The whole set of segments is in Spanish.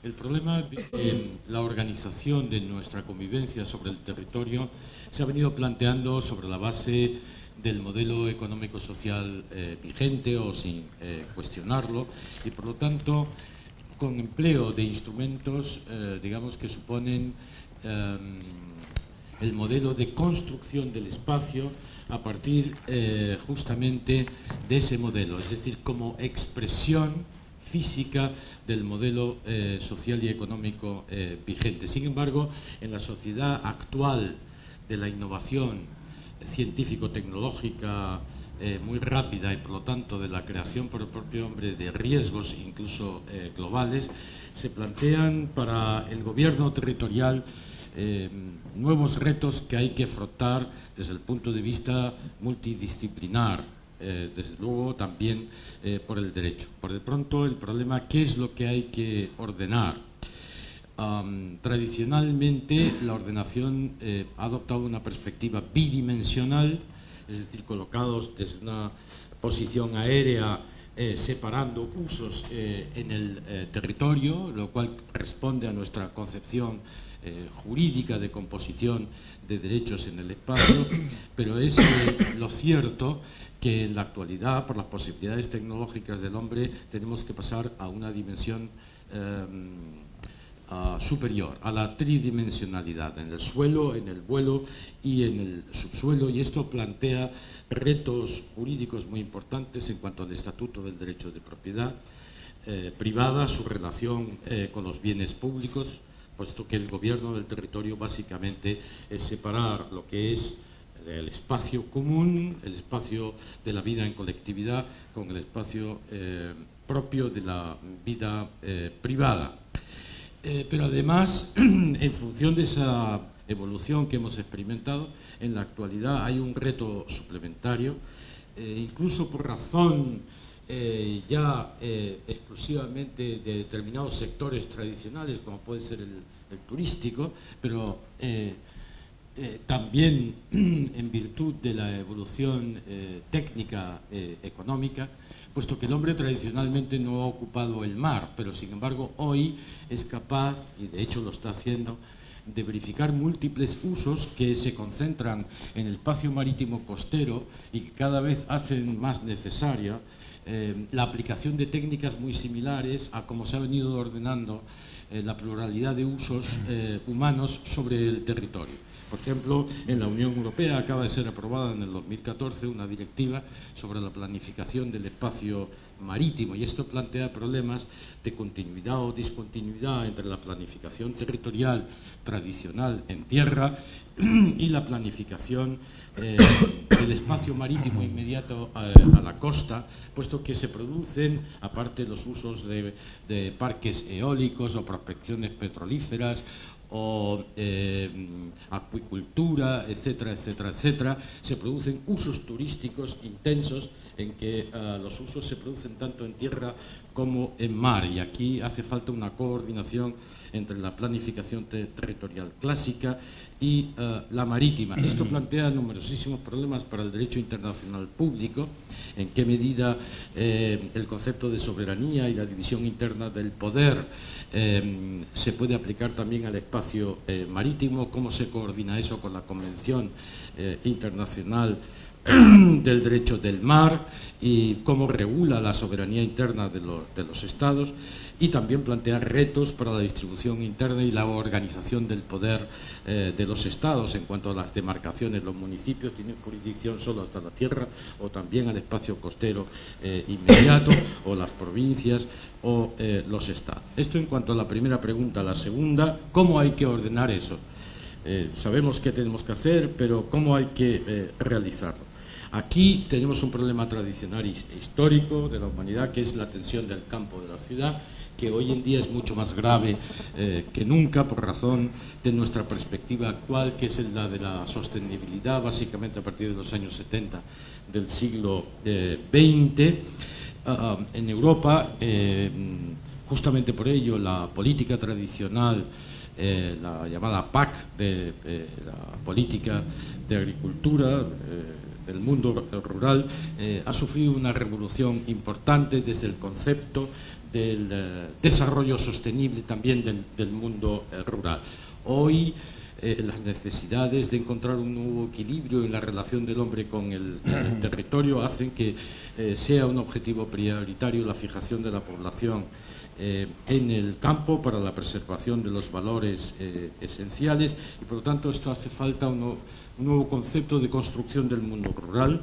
El problema de la organización de nuestra convivencia sobre el territorio se ha venido planteando sobre la base del modelo económico-social vigente o sin cuestionarlo, y por lo tanto con empleo de instrumentos digamos que suponen el modelo de construcción del espacio a partir justamente de ese modelo, es decir, como expresión física del modelo social y económico vigente. Sin embargo, en la sociedad actual de la innovación científico-tecnológica muy rápida y por lo tanto de la creación por el propio hombre de riesgos incluso globales, se plantean para el gobierno territorial nuevos retos que hay que afrontar desde el punto de vista multidisciplinar, desde luego también por el derecho. Por de pronto el problema, ¿qué es lo que hay que ordenar? Tradicionalmente la ordenación ha adoptado una perspectiva bidimensional, es decir, colocados desde una posición aérea, separando usos en el territorio, lo cual responde a nuestra concepción jurídica de composición de derechos en el espacio, pero es lo cierto que en la actualidad, por las posibilidades tecnológicas del hombre, tenemos que pasar a una dimensión superior, a la tridimensionalidad, en el suelo, en el vuelo y en el subsuelo, y esto plantea retos jurídicos muy importantes en cuanto al estatuto del derecho de propiedad privada, su relación con los bienes públicos, puesto que el gobierno del territorio básicamente es separar lo que es el espacio común, el espacio de la vida en colectividad, con el espacio propio de la vida privada. Pero además, en función de esa evolución que hemos experimentado, en la actualidad hay un reto suplementario, incluso por razón ya exclusivamente de determinados sectores tradicionales, como puede ser el turístico, pero también en virtud de la evolución técnica económica, puesto que el hombre tradicionalmente no ha ocupado el mar, pero sin embargo hoy es capaz, y de hecho lo está haciendo, de verificar múltiples usos que se concentran en el espacio marítimo costero y que cada vez hacen más necesaria la aplicación de técnicas muy similares a cómo se ha venido ordenando la pluralidad de usos humanos sobre el territorio. Por ejemplo, en la Unión Europea acaba de ser aprobada en el 2014 una directiva sobre la planificación del espacio marítimo, y esto plantea problemas de continuidad o discontinuidad entre la planificación territorial tradicional en tierra y la planificación del espacio marítimo inmediato a la costa, puesto que se producen, aparte de los usos de parques eólicos o prospecciones petrolíferas o acuicultura, etcétera, etcétera, etcétera, se producen usos turísticos intensos en que los usos se producen tanto en tierra como en mar, y aquí hace falta una coordinación entre la planificación territorial clásica y la marítima. Esto plantea numerosísimos problemas para el derecho internacional público, en qué medida el concepto de soberanía y la división interna del poder se puede aplicar también al espacio marítimo, cómo se coordina eso con la Convención Internacional del Derecho del Mar y cómo regula la soberanía interna de los estados, y también plantea retos para la distribución interna y la organización del poder de los estados en cuanto a las demarcaciones. Los municipios tienen jurisdicción solo hasta la tierra o también al espacio costero inmediato, o las provincias o los estados. Esto en cuanto a la primera pregunta. La segunda, ¿cómo hay que ordenar eso? Sabemos qué tenemos que hacer, pero ¿cómo hay que realizarlo? Aquí tenemos un problema tradicional e histórico de la humanidad, que es la tensión del campo de la ciudad, que hoy en día es mucho más grave que nunca por razón de nuestra perspectiva actual, que es la de la sostenibilidad, básicamente a partir de los años 70 del siglo XX. En Europa, justamente por ello, la política tradicional, la llamada PAC, la política de agricultura, del mundo rural ha sufrido una revolución importante desde el concepto del desarrollo sostenible también del mundo rural. Hoy las necesidades de encontrar un nuevo equilibrio en la relación del hombre con el territorio hacen que sea un objetivo prioritario la fijación de la población en el campo para la preservación de los valores esenciales, y por lo tanto esto hace falta un nuevo concepto de construcción del mundo rural,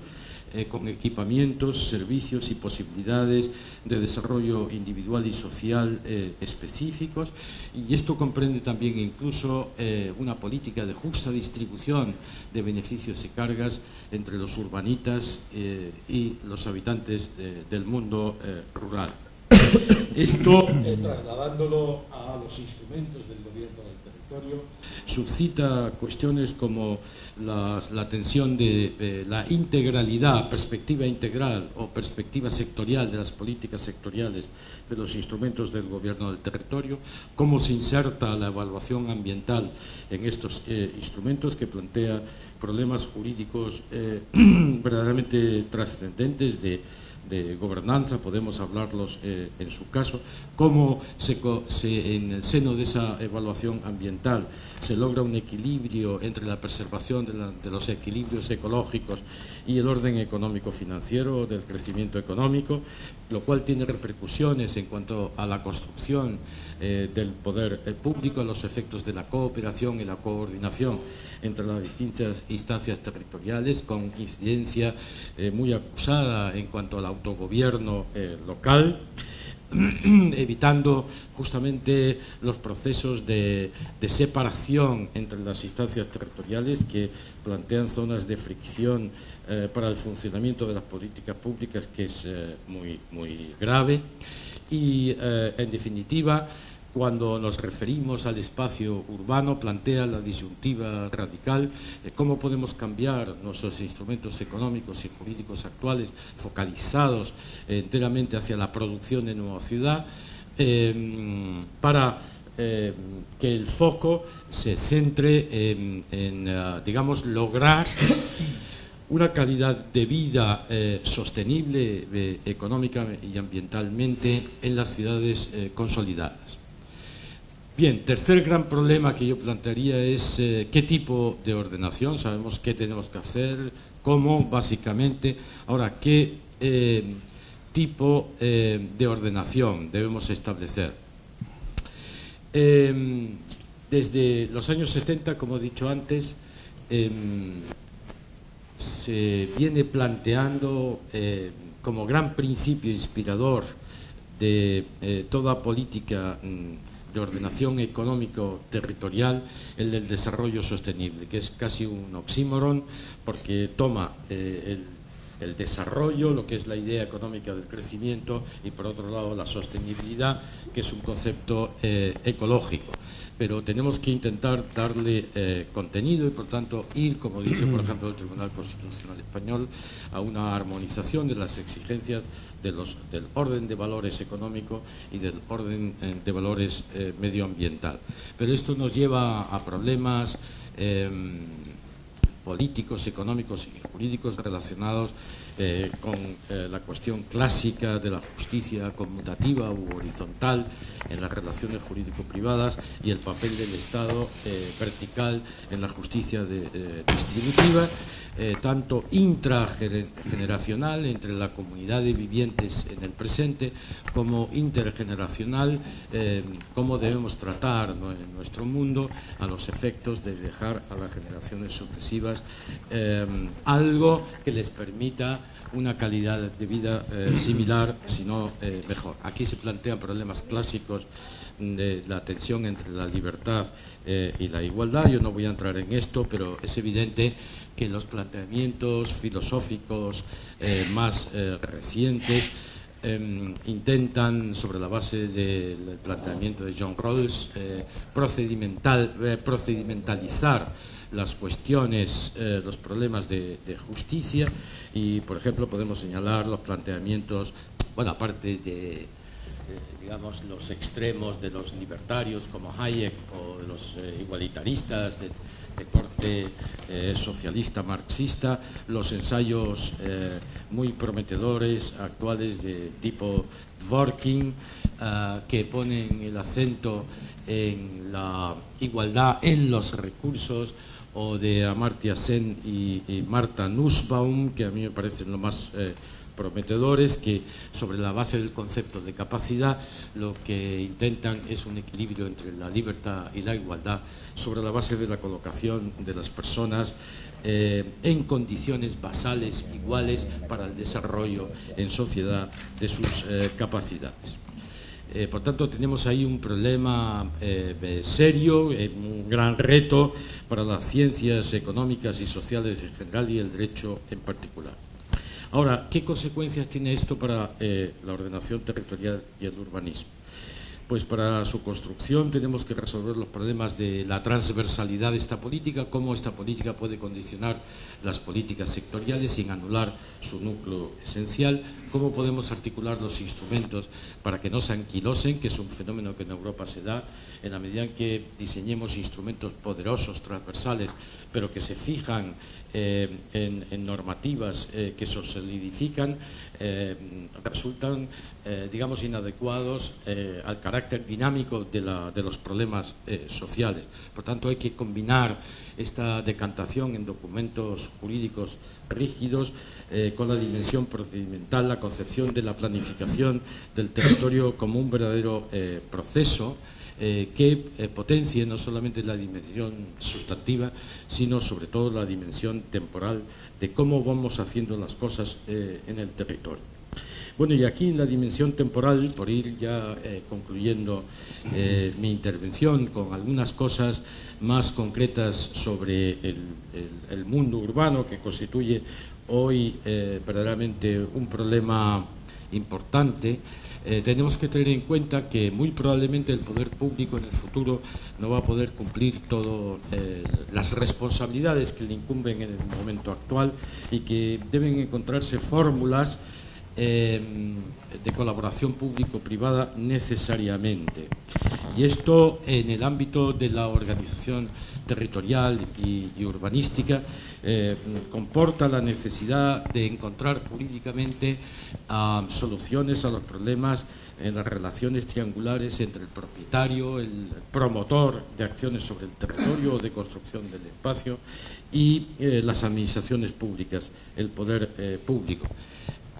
con equipamientos, servicios y posibilidades de desarrollo individual y social específicos, y esto comprende también incluso una política de justa distribución de beneficios y cargas entre los urbanitas y los habitantes del mundo rural. Esto, trasladándolo a los instrumentos del gobierno del territorio, suscita cuestiones como la tensión de la integralidad, perspectiva integral o perspectiva sectorial de las políticas sectoriales de los instrumentos del gobierno del territorio, cómo se inserta la evaluación ambiental en estos instrumentos, que plantea problemas jurídicos verdaderamente trascendentes de gobernanza, podemos hablarlos en su caso, cómo en el seno de esa evaluación ambiental se logra un equilibrio entre la preservación de los equilibrios ecológicos y el orden económico-financiero del crecimiento económico, lo cual tiene repercusiones en cuanto a la construcción del poder público, a los efectos de la cooperación y la coordinación entre las distintas instancias territoriales, con incidencia muy acusada en cuanto al autogobierno local, evitando justamente los procesos de separación entre las instancias territoriales que plantean zonas de fricción para el funcionamiento de las políticas públicas, que es muy grave. Y en definitiva, cuando nos referimos al espacio urbano, plantea la disyuntiva radical de cómo podemos cambiar nuestros instrumentos económicos y jurídicos actuales, focalizados enteramente hacia la producción de nueva ciudad, para que el foco se centre en digamos, lograr una calidad de vida sostenible económica y ambientalmente en las ciudades consolidadas. Bien, tercer gran problema que yo plantearía es qué tipo de ordenación. Sabemos qué tenemos que hacer, cómo, básicamente. Ahora, qué tipo de ordenación debemos establecer. Desde los años 70, como he dicho antes, se viene planteando como gran principio inspirador de toda política de ordenación económico-territorial el del desarrollo sostenible, que es casi un oxímoron, porque toma el desarrollo, lo que es la idea económica del crecimiento, y por otro lado la sostenibilidad, que es un concepto ecológico. Pero tenemos que intentar darle contenido y, por tanto, ir, como dice, por ejemplo, el Tribunal Constitucional Español, a una armonización de las exigencias del orden de valores económico y del orden de valores medioambiental. Pero esto nos lleva a problemas políticos, económicos y jurídicos relacionados con la cuestión clásica de la justicia conmutativa u horizontal en las relaciones jurídico-privadas y el papel del Estado vertical en la justicia distributiva, tanto intrageneracional entre la comunidad de vivientes en el presente, como intergeneracional, cómo debemos tratar en nuestro mundo a los efectos de dejar a las generaciones sucesivas algo que les permita una calidad de vida similar, si no mejor. Aquí se plantean problemas clásicos de la tensión entre la libertad y la igualdad. Yo no voy a entrar en esto, pero es evidente que los planteamientos filosóficos más recientes intentan, sobre la base del planteamiento de John Rawls, procedimentalizar las cuestiones, los problemas de justicia, y por ejemplo podemos señalar los planteamientos, bueno, aparte de digamos los extremos de los libertarios como Hayek o de los igualitaristas de corte socialista, marxista, los ensayos muy prometedores actuales de tipo Dworkin, que ponen el acento en la igualdad en los recursos, o de Amartya Sen y Martha Nussbaum, que a mí me parecen lo más prometedores, que sobre la base del concepto de capacidad lo que intentan es un equilibrio entre la libertad y la igualdad sobre la base de la colocación de las personas en condiciones basales iguales para el desarrollo en sociedad de sus capacidades. Por tanto, tenemos ahí un problema serio, un gran reto para las ciencias económicas y sociales en general y el derecho en particular. Ahora, ¿qué consecuencias tiene esto para la ordenación territorial y el urbanismo? Pues para su construcción tenemos que resolver los problemas de la transversalidad de esta política, cómo esta política puede condicionar las políticas sectoriales sin anular su núcleo esencial, cómo podemos articular los instrumentos para que no se anquilosen, que es un fenómeno que en Europa se da, en la medida en que diseñemos instrumentos poderosos, transversales, pero que se fijan en normativas que se solidifican, resultan, digamos, inadecuados al carácter dinámico de los problemas sociales. Por tanto, hay que combinar esta decantación en documentos jurídicos rígidos con la dimensión procedimental, la concepción de la planificación del territorio como un verdadero proceso que potencie no solamente la dimensión sustantiva, sino sobre todo la dimensión temporal de cómo vamos haciendo las cosas en el territorio. Bueno, y aquí en la dimensión temporal, por ir ya concluyendo mi intervención con algunas cosas más concretas sobre el mundo urbano, que constituye hoy verdaderamente un problema importante, tenemos que tener en cuenta que muy probablemente el poder público en el futuro no va a poder cumplir todas las responsabilidades que le incumben en el momento actual y que deben encontrarse fórmulas de colaboración público-privada necesariamente. Y esto en el ámbito de la organización territorial y urbanística comporta la necesidad de encontrar jurídicamente soluciones a los problemas en las relaciones triangulares entre el propietario, el promotor de acciones sobre el territorio o de construcción del espacio y las administraciones públicas, el poder público.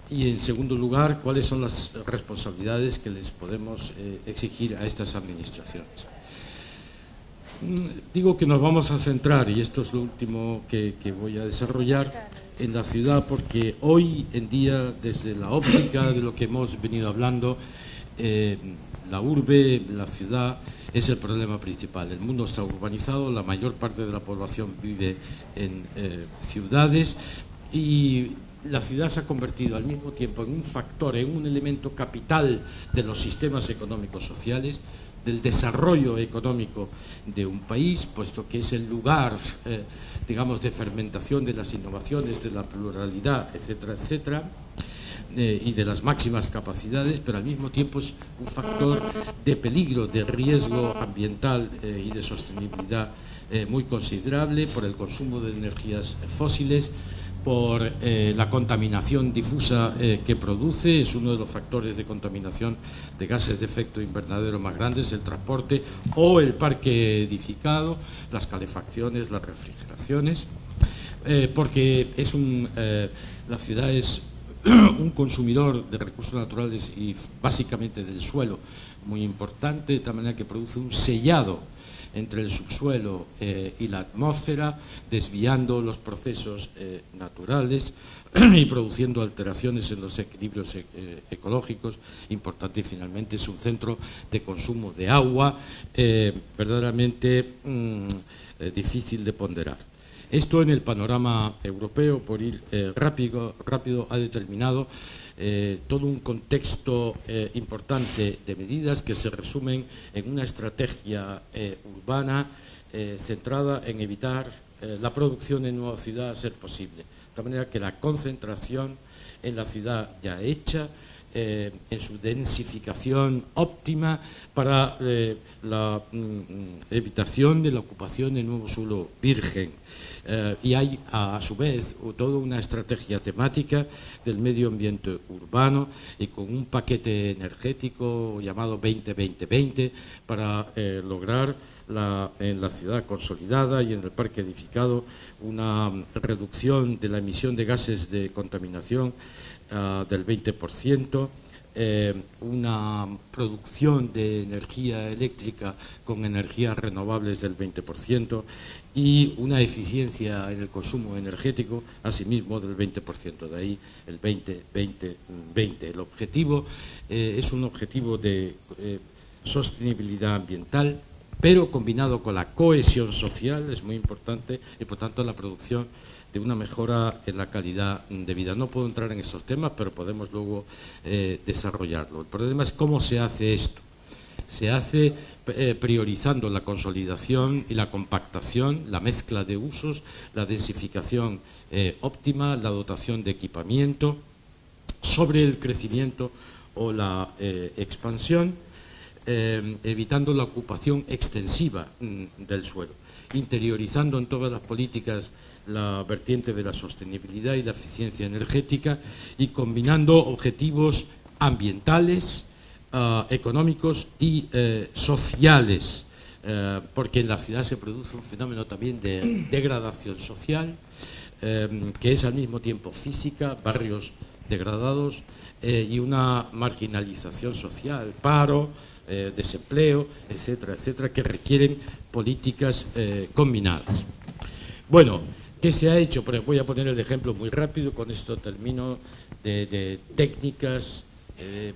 Y en segundo lugar, ¿cuáles son las responsabilidades que les podemos exigir a estas administraciones? Digo que nos vamos a centrar, y esto es lo último que voy a desarrollar, en la ciudad, porque hoy en día, desde la óptica de lo que hemos venido hablando, la urbe, la ciudad, es el problema principal. El mundo está urbanizado, la mayor parte de la población vive en ciudades y la ciudad se ha convertido al mismo tiempo en un factor, en un elemento capital de los sistemas económicos sociales, del desarrollo económico de un país, puesto que es el lugar, digamos, de fermentación de las innovaciones, de la pluralidad, etcétera, etcétera, y de las máximas capacidades, pero al mismo tiempo es un factor de peligro, de riesgo ambiental y de sostenibilidad muy considerable por el consumo de energías fósiles, por la contaminación difusa que produce. Es uno de los factores de contaminación de gases de efecto invernadero más grandes, el transporte o el parque edificado, las calefacciones, las refrigeraciones, porque es la ciudad es un consumidor de recursos naturales y básicamente del suelo muy importante, de tal manera que produce un sellado entre el subsuelo y la atmósfera, desviando los procesos naturales y produciendo alteraciones en los equilibrios ecológicos. Importante, y finalmente es un centro de consumo de agua verdaderamente difícil de ponderar. Esto en el panorama europeo, por ir rápido, ha determinado todo un contexto importante de medidas que se resumen en una estrategia urbana centrada en evitar la producción en nueva ciudad a ser posible. De tal manera que la concentración en la ciudad ya hecha en su densificación óptima para la evitación de la ocupación de nuevo suelo virgen. Y hay a su vez toda una estrategia temática del medio ambiente urbano y con un paquete energético llamado 20-20-20 para lograr en la ciudad consolidada y en el parque edificado una reducción de la emisión de gases de contaminación del 20%, una producción de energía eléctrica con energías renovables del 20% y una eficiencia en el consumo energético, asimismo, del 20%, de ahí el 20-20-20. El objetivo es un objetivo de sostenibilidad ambiental, pero combinado con la cohesión social, es muy importante, y por tanto la producción de una mejora en la calidad de vida. No puedo entrar en estos temas, pero podemos luego desarrollarlo. El problema es cómo se hace esto. Se hace priorizando la consolidación y la compactación, la mezcla de usos, la densificación óptima, la dotación de equipamiento, sobre el crecimiento o la expansión, evitando la ocupación extensiva del suelo, interiorizando en todas las políticas la vertiente de la sostenibilidad y la eficiencia energética y combinando objetivos ambientales, económicos y sociales, porque en la ciudad se produce un fenómeno también de degradación social, que es al mismo tiempo física, barrios degradados y una marginalización social, paro, desempleo, etcétera, etcétera, que requieren políticas combinadas. Bueno, ¿qué se ha hecho? Pero voy a poner el ejemplo muy rápido, con esto termino, de técnicas.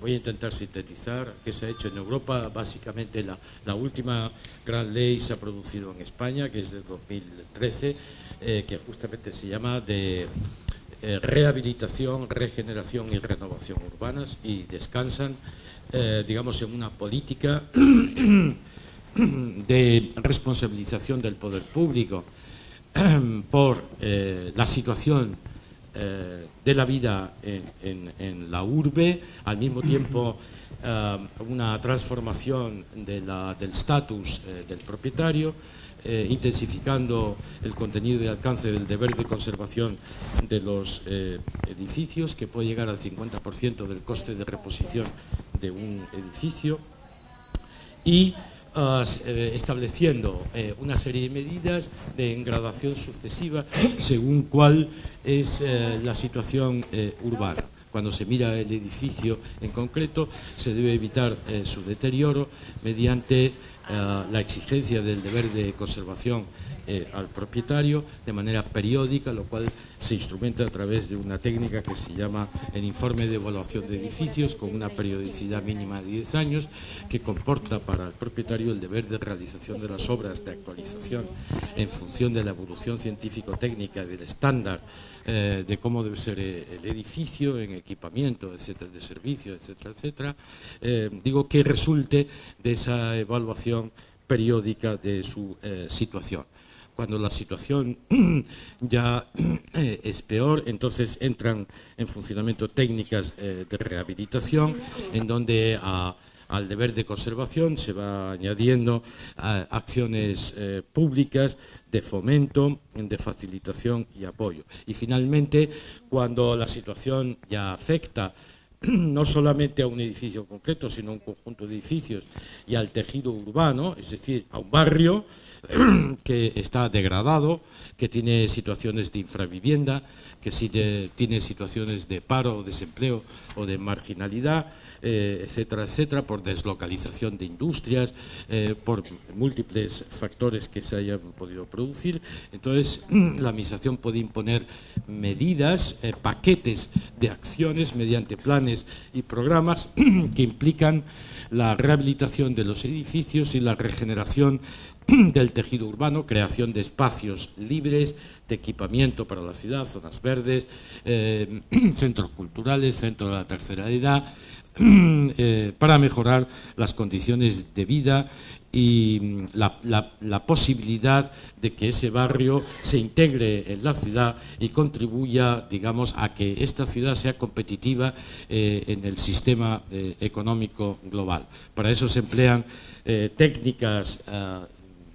Voy a intentar sintetizar qué se ha hecho en Europa. Básicamente la última gran ley se ha producido en España, que es de 2013, que justamente se llama de rehabilitación, regeneración y renovación urbanas, y descansan, digamos, en una política de responsabilización del poder público por la situación de la vida en la urbe, al mismo tiempo una transformación del estatus del propietario, intensificando el contenido y alcance del deber de conservación de los edificios, que puede llegar al 50% del coste de reposición de un edificio, y estableciendo una serie de medidas de engradación sucesiva según cuál es la situación urbana. Cuando se mira el edificio en concreto, se debe evitar su deterioro mediante la exigencia del deber de conservación al propietario de manera periódica, lo cual se instrumenta a través de una técnica que se llama el informe de evaluación de edificios, con una periodicidad mínima de 10 años, que comporta para el propietario el deber de realización de las obras de actualización en función de la evolución científico-técnica del estándar de cómo debe ser el edificio en equipamiento, etcétera, de servicio, etcétera, etcétera. Digo que resulte de esa evaluación periódica de su situación. Cuando la situación ya es peor, entonces entran en funcionamiento técnicas de rehabilitación, en donde al deber de conservación se va añadiendo acciones públicas de fomento, de facilitación y apoyo. Y finalmente, cuando la situación ya afecta no solamente a un edificio concreto, sino a un conjunto de edificios y al tejido urbano, es decir, a un barrio que está degradado, que tiene situaciones de infravivienda, que tiene situaciones de paro o desempleo o de marginalidad, etcétera, etcétera, por deslocalización de industrias, por múltiples factores que se hayan podido producir. Entonces, la Administración puede imponer medidas, paquetes de acciones mediante planes y programas que implican la rehabilitación de los edificios y la regeneración del tejido urbano, creación de espacios libres, de equipamiento para la ciudad, zonas verdes, centros culturales, centros de la tercera edad, para mejorar las condiciones de vida y la posibilidad de que ese barrio se integre en la ciudad y contribuya, digamos, a que esta ciudad sea competitiva en el sistema económico global. Para eso se emplean técnicas,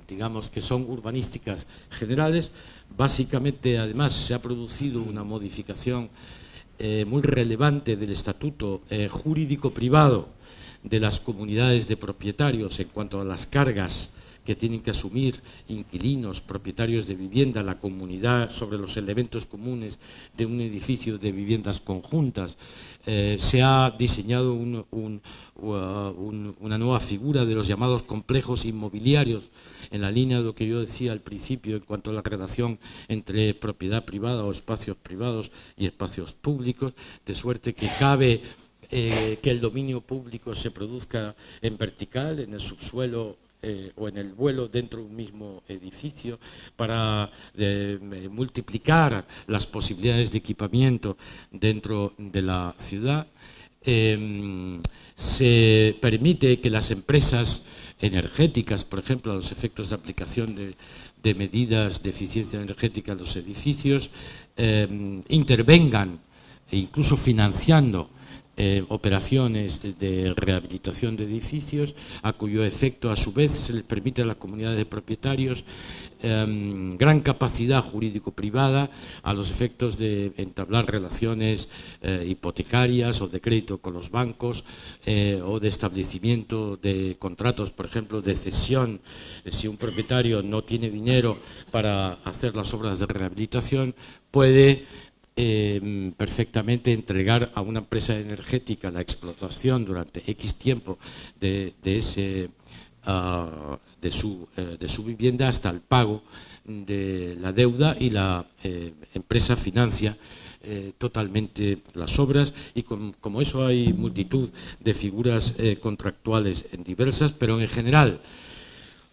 digamos, que son urbanísticas generales. Básicamente, además, se ha producido una modificación muy relevante del estatuto jurídico privado de las comunidades de propietarios en cuanto a las cargas que tienen que asumir inquilinos, propietarios de vivienda, la comunidad sobre los elementos comunes de un edificio de viviendas conjuntas. Se ha diseñado una nueva figura de los llamados complejos inmobiliarios, en la línea de lo que yo decía al principio en cuanto a la relación entre propiedad privada o espacios privados y espacios públicos, de suerte que cabe que el dominio público se produzca en vertical, en el subsuelo o en el vuelo dentro de un mismo edificio, para multiplicar las posibilidades de equipamiento dentro de la ciudad. Se permite que las empresas energéticas, por ejemplo, a los efectos de aplicación de medidas de eficiencia energética en los edificios, intervengan, e incluso financiando operaciones de rehabilitación de edificios, a cuyo efecto a su vez se les permite a las comunidades de propietarios gran capacidad jurídico-privada a los efectos de entablar relaciones hipotecarias o de crédito con los bancos o de establecimiento de contratos, por ejemplo, de cesión. Si un propietario no tiene dinero para hacer las obras de rehabilitación, puede perfectamente entregar a una empresa energética la explotación durante X tiempo de su vivienda hasta el pago de la deuda, y la empresa financia totalmente las obras, y como eso hay multitud de figuras contractuales diversas, pero en general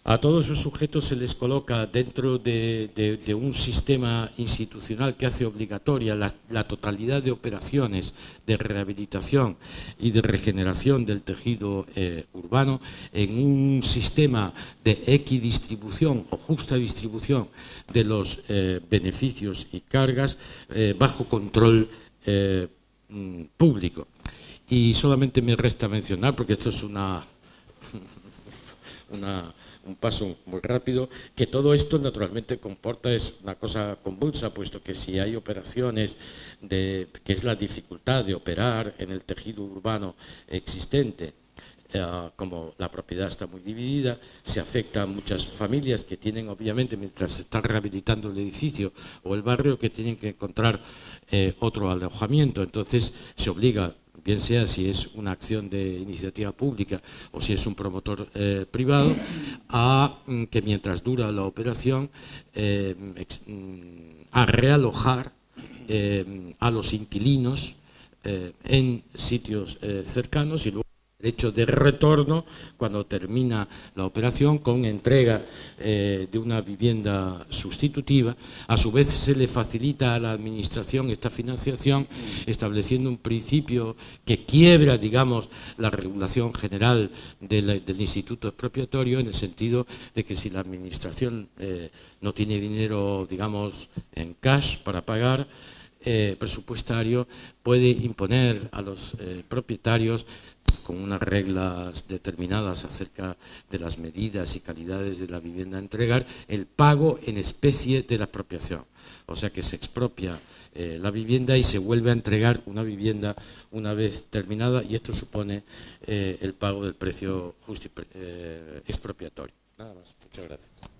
a todos esos sujetos se les coloca dentro de un sistema institucional que hace obligatoria la totalidad de operaciones de rehabilitación y de regeneración del tejido urbano, en un sistema de equidistribución o justa distribución de los beneficios y cargas bajo control público. Y solamente me resta mencionar, porque esto es un paso muy rápido, que todo esto naturalmente comporta, es una cosa convulsa, puesto que si hay operaciones que es la dificultad de operar en el tejido urbano existente, como la propiedad está muy dividida, se afecta a muchas familias que tienen, obviamente, mientras se están rehabilitando el edificio o el barrio, que tienen que encontrar otro alojamiento. Entonces se obliga, bien sea si es una acción de iniciativa pública o si es un promotor privado, a que mientras dura la operación a realojar a los inquilinos en sitios cercanos, y luego derecho de retorno cuando termina la operación con entrega de una vivienda sustitutiva. A su vez se le facilita a la administración esta financiación, estableciendo un principio que quiebra, digamos, la regulación general del instituto expropiatorio, en el sentido de que si la administración no tiene dinero, digamos, en cash para pagar, presupuestario, puede imponer a los propietarios, con unas reglas determinadas acerca de las medidas y calidades de la vivienda a entregar, el pago en especie de la expropiación. O sea que se expropia la vivienda y se vuelve a entregar una vivienda una vez terminada, y esto supone el pago del precio expropiatorio. Nada más. Muchas gracias.